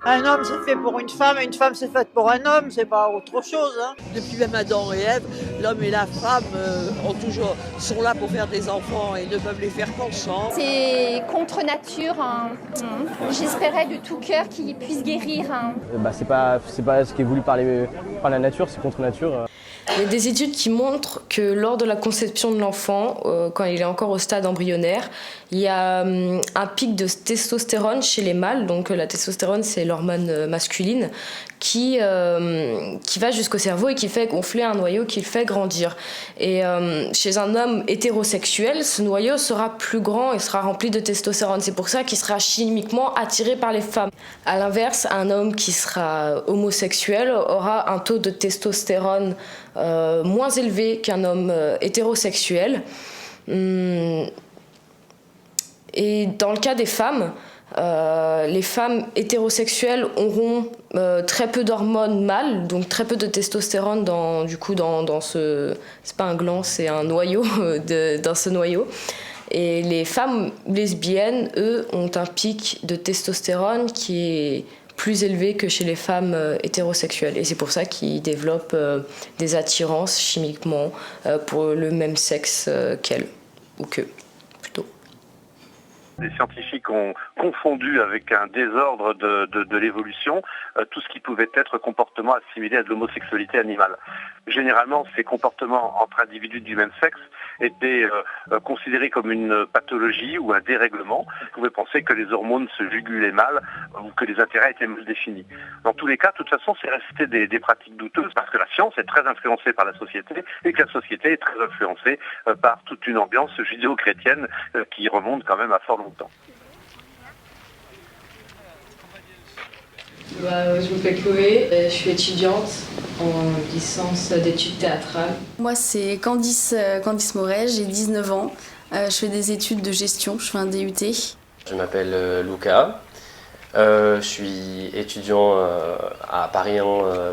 Un homme c'est fait pour une femme c'est faite pour un homme, c'est pas autre chose. Hein. Depuis même Adam et Ève, l'homme et la femme sont là pour faire des enfants et ne peuvent les faire qu'ensemble. C'est contre nature. Hein. J'espérais de tout cœur qu'il puisse guérir. Hein. C'est pas ce qui est voulu par la nature, c'est contre nature. Il y a des études qui montrent que lors de la conception de l'enfant, quand il est encore au stade embryonnaire, il y a un pic de testostérone chez les mâles. Donc la testostérone, c'est l'hormone masculine qui va jusqu'au cerveau et qui fait gonfler un noyau qui le fait grandir. Et chez un homme hétérosexuel, ce noyau sera plus grand et sera rempli de testostérone. C'est pour ça qu'il sera chimiquement attiré par les femmes. À l'inverse, un homme qui sera homosexuel aura un taux de testostérone moins élevé qu'un homme hétérosexuel. Et dans le cas des femmes, les femmes hétérosexuelles auront très peu d'hormones mâles, donc très peu de testostérone dans ce... C'est pas un gland, c'est un noyau dans ce noyau. Et les femmes lesbiennes, eux, ont un pic de testostérone qui est plus élevé que chez les femmes hétérosexuelles. Et c'est pour ça qu'ils développent des attirances chimiquement pour le même sexe qu'elles, ou qu'eux, plutôt. Les scientifiques ont confondu avec un désordre de l'évolution tout ce qui pouvait être comportement assimilé à de l'homosexualité animale. Généralement, ces comportements entre individus du même sexe étaient considérés comme une pathologie ou un dérèglement. On pouvait penser que les hormones se jugulaient mal ou que les intérêts étaient mal définis. Dans tous les cas, de toute façon, c'est resté des pratiques douteuses parce que la science est très influencée par la société et que la société est très influencée par toute une ambiance judéo-chrétienne qui remonte quand même à fort longtemps. Je m'appelle Chloé, je suis étudiante en licence d'études théâtrales. Moi, c'est Candice Moret, j'ai 19 ans. Je fais des études de gestion, je fais un DUT. Je m'appelle Lucas, je suis étudiant à Paris 1,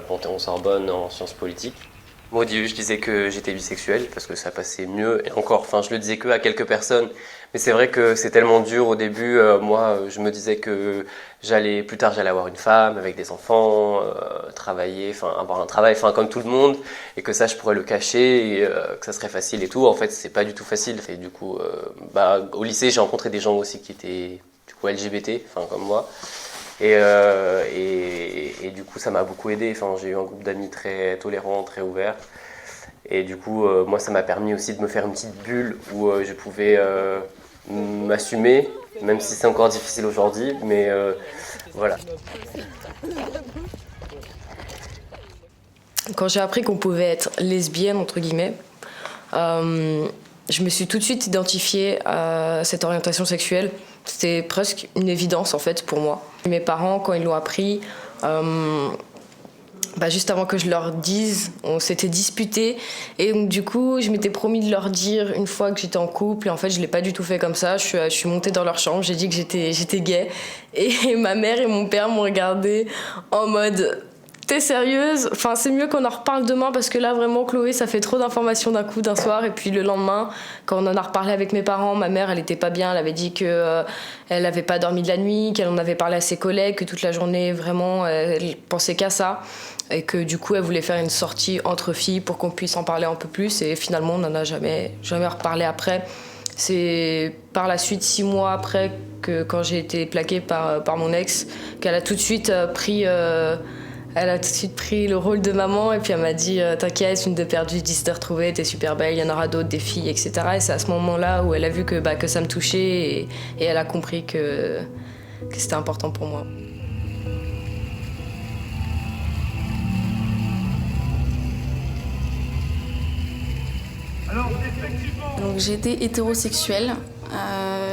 Panthéon-Sorbonne en sciences politiques. Moi, au début, je disais que j'étais bisexuel parce que ça passait mieux. Et encore, je le disais que à quelques personnes. Mais c'est vrai que c'est tellement dur au début. Moi, je me disais que plus tard, j'allais avoir une femme avec des enfants, travailler, avoir un travail, comme tout le monde. Et que ça, je pourrais le cacher, et que ça serait facile et tout. En fait, c'est pas du tout facile. Et du coup, au lycée, j'ai rencontré des gens aussi qui étaient du coup LGBT, comme moi. Et du coup, ça m'a beaucoup aidé. J'ai eu un groupe d'amis très tolérants, très ouverts. Et du coup, moi, ça m'a permis aussi de me faire une petite bulle où je pouvais m'assumer, même si c'est encore difficile aujourd'hui. Mais voilà. Quand j'ai appris qu'on pouvait être lesbienne, entre guillemets, je me suis tout de suite identifiée à cette orientation sexuelle. C'était presque une évidence en fait pour moi. Mes parents, quand ils l'ont appris, juste avant que je leur dise, on s'était disputés. Et donc, du coup, je m'étais promis de leur dire une fois que j'étais en couple. Et en fait, je ne l'ai pas du tout fait comme ça. Je suis montée dans leur chambre, j'ai dit que j'étais gay. Et ma mère et mon père m'ont regardée en mode... T'es sérieuse ? C'est mieux qu'on en reparle demain parce que là, vraiment, Chloé, ça fait trop d'informations d'un coup, d'un soir. Et puis le lendemain, quand on en a reparlé avec mes parents, ma mère, elle était pas bien. Elle avait dit qu'elle n'avait pas dormi de la nuit, qu'elle en avait parlé à ses collègues, que toute la journée, vraiment, elle pensait qu'à ça. Et que du coup, elle voulait faire une sortie entre filles pour qu'on puisse en parler un peu plus. Et finalement, on n'en a jamais reparlé après. C'est par la suite, 6 mois après, que quand j'ai été plaquée par mon ex, qu'elle a tout de suite pris... Elle a tout de suite pris le rôle de maman et puis elle m'a dit « T'inquiète, une de perdue, 10 de retrouvée, t'es super belle, il y en aura d'autres, des filles, etc. » Et c'est à ce moment-là où elle a vu que ça me touchait et elle a compris que c'était important pour moi. Donc j'ai été hétérosexuelle.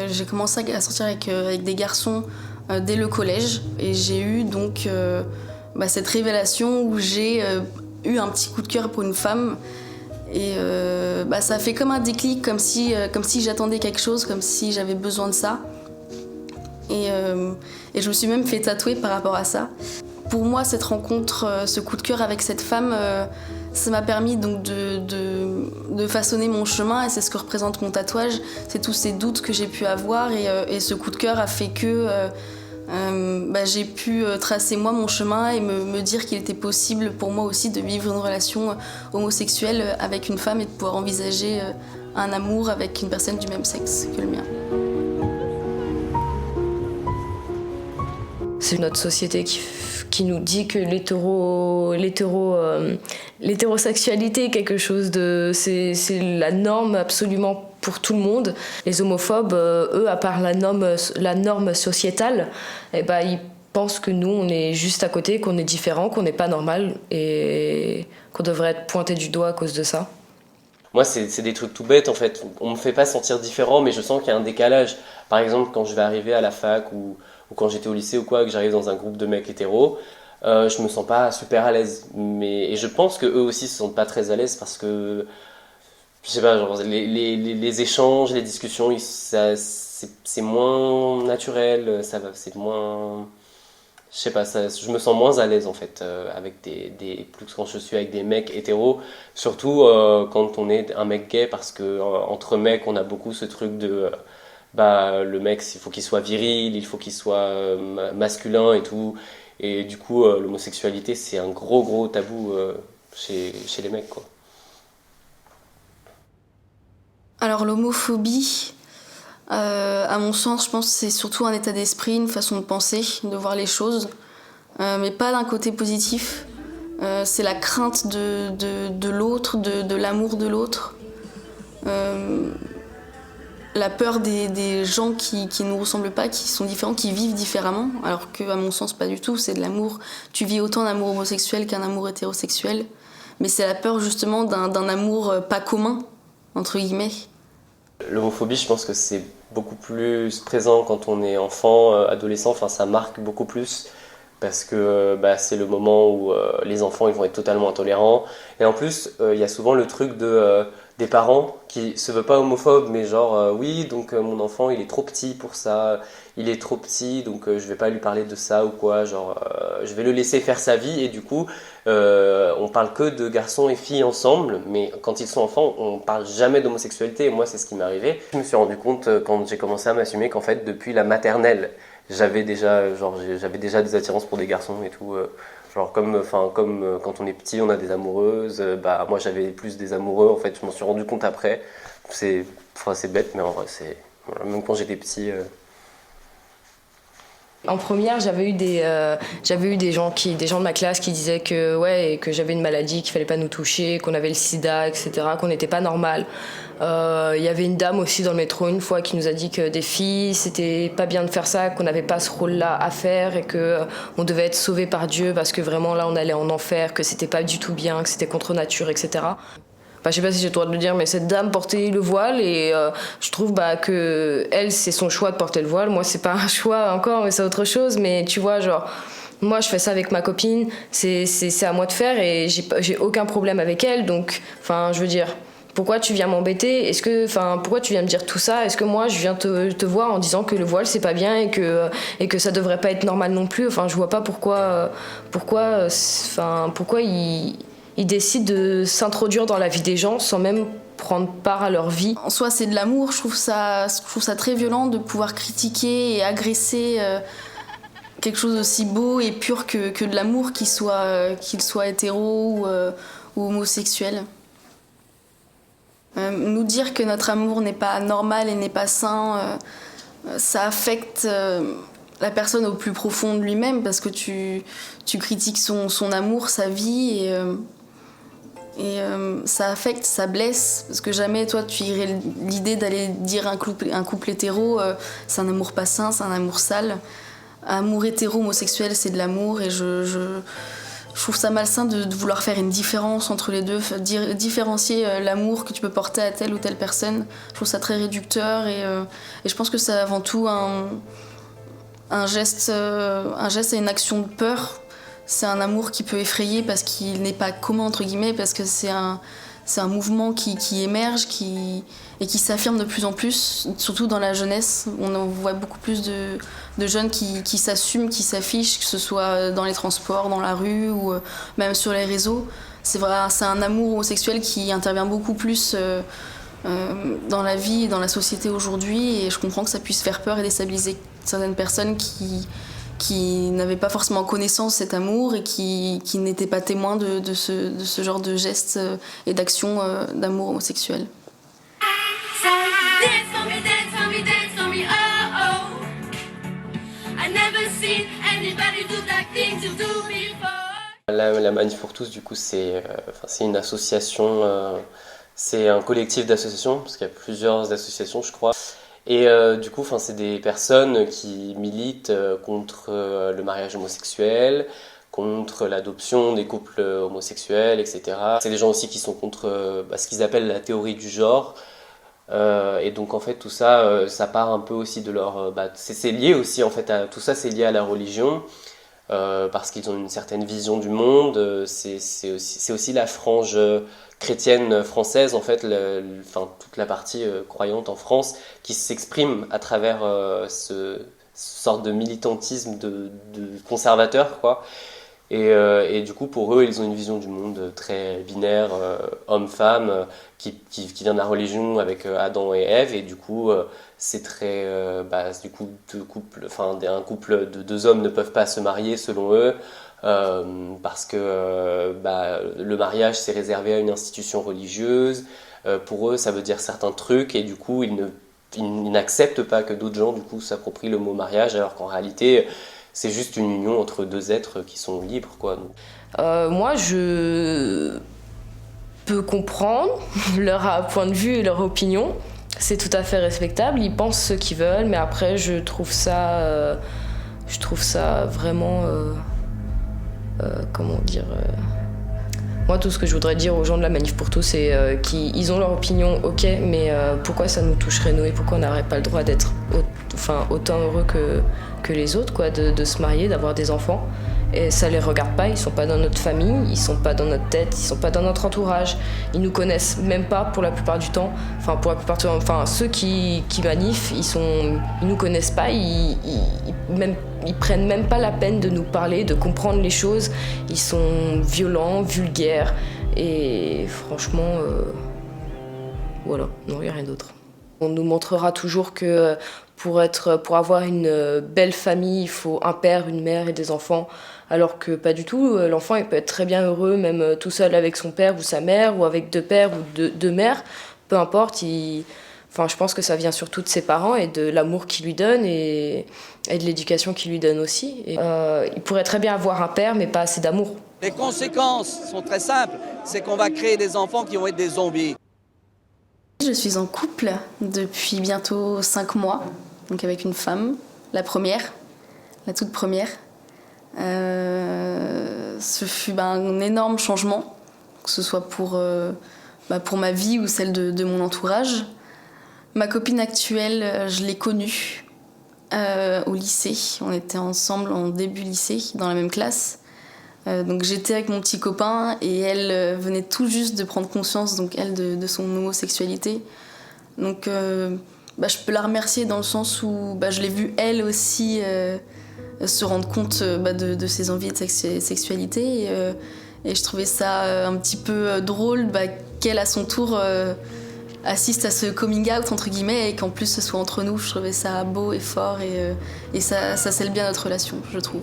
J'ai commencé à sortir avec des garçons dès le collège et j'ai eu donc... cette révélation où j'ai eu un petit coup de cœur pour une femme et ça a fait comme un déclic, comme si j'attendais quelque chose, comme si j'avais besoin de ça et je me suis même fait tatouer par rapport à ça. Pour moi, cette rencontre, ce coup de cœur avec cette femme, ça m'a permis donc de façonner mon chemin et c'est ce que représente mon tatouage, c'est tous ces doutes que j'ai pu avoir et ce coup de cœur a fait que J'ai pu tracer moi mon chemin et me dire qu'il était possible pour moi aussi de vivre une relation homosexuelle avec une femme et de pouvoir envisager un amour avec une personne du même sexe que le mien. C'est notre société qui nous dit que l'hétérosexualité est quelque chose de... C'est la norme absolument pour tout le monde. Les homophobes, eux, à part la norme sociétale, ils pensent que nous, on est juste à côté, qu'on est différent, qu'on n'est pas normal et qu'on devrait être pointé du doigt à cause de ça. Moi, c'est des trucs tout bêtes en fait. On me fait pas sentir différent, mais je sens qu'il y a un décalage. Par exemple, quand je vais arriver à la fac ou quand j'étais au lycée ou quoi, que j'arrive dans un groupe de mecs hétéros, je me sens pas super à l'aise. Et je pense que eux aussi se sentent pas très à l'aise parce que, je sais pas, genre, les échanges, les discussions, c'est moins naturel, c'est moins... Je sais pas, je me sens moins à l'aise en fait avec plus quand je suis avec des mecs hétéros, surtout quand on est un mec gay, parce que entre mecs on a beaucoup ce truc de le mec il faut qu'il soit viril, il faut qu'il soit masculin et tout, et du coup l'homosexualité c'est un gros tabou chez les mecs quoi. Alors l'homophobie, à mon sens, je pense que c'est surtout un état d'esprit, une façon de penser, de voir les choses, mais pas d'un côté positif. C'est la crainte de l'autre, de l'amour de l'autre, la peur des gens qui ne nous ressemblent pas, qui sont différents, qui vivent différemment, alors qu'à mon sens, pas du tout, c'est de l'amour. Tu vis autant d'amour homosexuel qu'un amour hétérosexuel, mais c'est la peur justement d'un amour pas commun, entre guillemets. L'homophobie, je pense que c'est beaucoup plus présent quand on est enfant, adolescent, enfin ça marque beaucoup plus parce que c'est le moment où les enfants ils vont être totalement intolérants, et en plus il y a souvent le truc des parents qui se veulent pas homophobes mais genre oui donc mon enfant il est trop petit pour ça, il est trop petit donc je vais pas lui parler de ça ou quoi, genre je vais le laisser faire sa vie, et du coup on parle que de garçons et filles ensemble, mais quand ils sont enfants on parle jamais d'homosexualité, et moi c'est ce qui m'est arrivé. Je me suis rendu compte quand j'ai commencé à m'assumer qu'en fait depuis la maternelle j'avais déjà des attirances pour des garçons et tout, genre comme quand on est petit on a des amoureuses, moi j'avais plus des amoureux en fait, je m'en suis rendu compte après, c'est bête mais en vrai même quand j'étais petit. En première, j'avais eu des gens de ma classe qui disaient que j'avais une maladie, qu'il fallait pas nous toucher, qu'on avait le sida, etc., qu'on n'était pas normal. Il y avait une dame aussi dans le métro une fois qui nous a dit que des filles, c'était pas bien de faire ça, qu'on n'avait pas ce rôle-là à faire et que on devait être sauvés par Dieu parce que vraiment là on allait en enfer, que c'était pas du tout bien, que c'était contre nature, etc. Je sais pas si j'ai le droit de le dire, mais cette dame portait le voile et je trouve que elle, c'est son choix de porter le voile. Moi, c'est pas un choix encore, mais c'est autre chose. Mais tu vois, genre, moi, je fais ça avec ma copine, c'est à moi de faire et j'ai aucun problème avec elle. Donc, je veux dire, pourquoi tu viens m'embêter ? Pourquoi tu viens me dire tout ça ? Est-ce que moi, je viens te voir en disant que le voile, c'est pas bien et que ça devrait pas être normal non plus ? Je vois pas pourquoi ils décident de s'introduire dans la vie des gens sans même prendre part à leur vie. En soi, c'est de l'amour. Je trouve ça très violent de pouvoir critiquer et agresser quelque chose d'aussi beau et pur que de l'amour, qu'il soit hétéro ou homosexuel. Nous dire que notre amour n'est pas normal et n'est pas sain, ça affecte la personne au plus profond de lui-même, parce que tu critiques son amour, sa vie, et ça affecte, ça blesse, parce que jamais toi tu irais l'idée d'aller dire un couple hétéro c'est un amour pas sain, c'est un amour sale. Amour hétéro homosexuel, c'est de l'amour, et je trouve ça malsain de vouloir faire une différence entre les deux, différencier l'amour que tu peux porter à telle ou telle personne. Je trouve ça très réducteur, et je pense que c'est avant tout un geste et une action de peur. C'est un amour qui peut effrayer parce qu'il n'est pas commun, entre guillemets, parce que c'est un mouvement qui émerge et qui s'affirme de plus en plus, surtout dans la jeunesse. On en voit beaucoup plus de jeunes qui s'assument, qui s'affichent, que ce soit dans les transports, dans la rue ou même sur les réseaux. C'est un amour homosexuel qui intervient beaucoup plus dans la vie et dans la société aujourd'hui, et je comprends que ça puisse faire peur et déstabiliser certaines personnes qui n'avaient pas forcément connaissance de cet amour et qui n'étaient pas témoins de ce genre de gestes et d'actions d'amour homosexuel. La Manif pour tous, du coup, c'est une association, c'est un collectif d'associations, parce qu'il y a plusieurs associations, je crois. Et du coup, c'est des personnes qui militent contre le mariage homosexuel, contre l'adoption des couples homosexuels, etc. C'est des gens aussi qui sont contre ce qu'ils appellent la théorie du genre. Et donc en fait tout ça, ça part un peu aussi de leur... c'est lié aussi en fait à tout ça, c'est lié à la religion. Parce qu'ils ont une certaine vision du monde, c'est aussi la frange chrétienne française, en fait, toute la partie croyante en France, qui s'exprime à travers ce sorte de militantisme de conservateur, quoi. Et du coup, pour eux, ils ont une vision du monde très binaire, homme-femme, qui vient de la religion avec Adam et Ève, et du coup, c'est très... du coup, un couple de deux hommes ne peuvent pas se marier, selon eux, parce que le mariage, c'est réservé à une institution religieuse. Pour eux, ça veut dire certains trucs, et du coup, ils n'acceptent pas que d'autres gens, du coup, s'approprient le mot mariage, alors qu'en réalité... c'est juste une union entre deux êtres qui sont libres, quoi. Moi, je peux comprendre leur point de vue et leur opinion. C'est tout à fait respectable. Ils pensent ce qu'ils veulent, mais après, je trouve ça vraiment... comment dire Moi, tout ce que je voudrais dire aux gens de la Manif pour tous, c'est qu'ils ont leur opinion, ok, mais pourquoi ça nous toucherait, nous, et pourquoi on n'aurait pas le droit d'être autant heureux que les autres, quoi, de se marier, d'avoir des enfants. Et ça les regarde pas, ils sont pas dans notre famille, ils sont pas dans notre tête, ils sont pas dans notre entourage, ils nous connaissent même pas pour la plupart du temps. Ceux qui manifent, ils nous connaissent pas, ils prennent même pas la peine de nous parler, de comprendre les choses. Ils sont violents, vulgaires, et franchement, voilà, non, y a rien d'autre. On nous montrera toujours que pour avoir une belle famille, il faut un père, une mère et des enfants, alors que pas du tout. L'enfant, il peut être très bien heureux, même tout seul avec son père ou sa mère, ou avec deux pères ou deux mères, peu importe. Je pense que ça vient surtout de ses parents et de l'amour qu'ils lui donnent et de l'éducation qu'ils lui donnent aussi. Il pourrait très bien avoir un père, mais pas assez d'amour. Les conséquences sont très simples, c'est qu'on va créer des enfants qui vont être des zombies. Je suis en couple depuis bientôt 5 mois, donc avec une femme, la toute première. Ce fut un énorme changement, que ce soit pour ma vie ou celle de mon entourage. Ma copine actuelle, je l'ai connue au lycée. On était ensemble en début lycée, dans la même classe. Donc j'étais avec mon petit copain et elle venait tout juste de prendre conscience, donc elle, de son homosexualité. Donc je peux la remercier dans le sens où je l'ai vue elle aussi se rendre compte de ses envies de sexualité et je trouvais ça un petit peu drôle qu'elle à son tour assiste à ce coming out entre guillemets et qu'en plus ce soit entre nous. Je trouvais ça beau et fort et ça scelle bien notre relation, je trouve.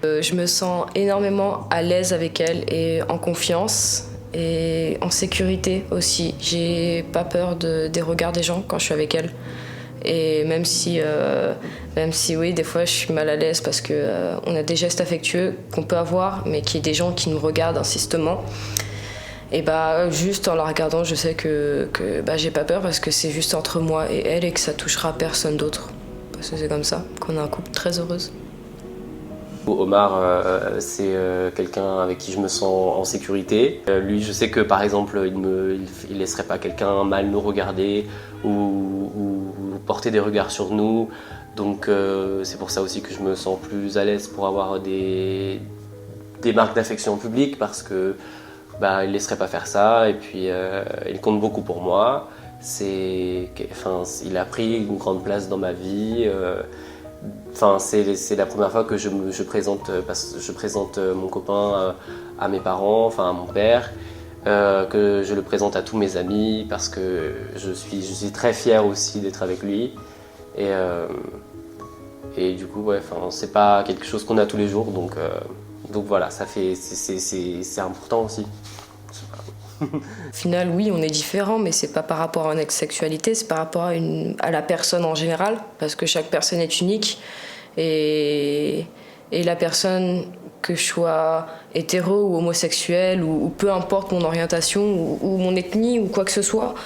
Je me sens énormément à l'aise avec elle et en confiance et en sécurité aussi. J'ai pas peur des regards des gens quand je suis avec elle. Et même si oui, des fois je suis mal à l'aise parce qu'on a des gestes affectueux qu'on peut avoir, mais qu'il y ait des gens qui nous regardent insistement. Et juste en la regardant, je sais que j'ai pas peur parce que c'est juste entre moi et elle et que ça touchera personne d'autre. Parce que c'est comme ça qu'on a un couple très heureuse. Omar, c'est quelqu'un avec qui je me sens en sécurité. Lui, je sais que par exemple, il laisserait pas quelqu'un mal nous regarder ou porter des regards sur nous. Donc c'est pour ça aussi que je me sens plus à l'aise pour avoir des marques d'affection publiques parce que il laisserait pas faire ça et puis il compte beaucoup pour moi. Il a pris une grande place dans ma vie. C'est la première fois que je présente mon copain à mes parents, à mon père, que je le présente à tous mes amis parce que je suis très fier aussi d'être avec lui. Et Et du coup, ouais, c'est pas quelque chose qu'on a tous les jours, donc voilà, c'est important aussi. Au final, oui, on est différents, mais c'est pas par rapport à une sexualité, c'est par rapport à la personne en général, parce que chaque personne est unique. Et la personne, que je sois hétéro ou homosexuel, ou peu importe mon orientation, ou mon ethnie, ou quoi que ce soit,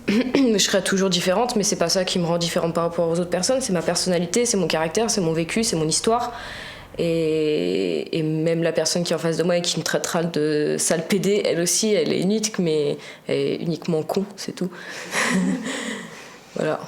je serai toujours différente, mais c'est pas ça qui me rend différente par rapport aux autres personnes, c'est ma personnalité, c'est mon caractère, c'est mon vécu, c'est mon histoire. Et même la personne qui est en face de moi et qui me traitera de sale pédé, elle aussi, elle est unique, mais elle est uniquement con, c'est tout. Voilà.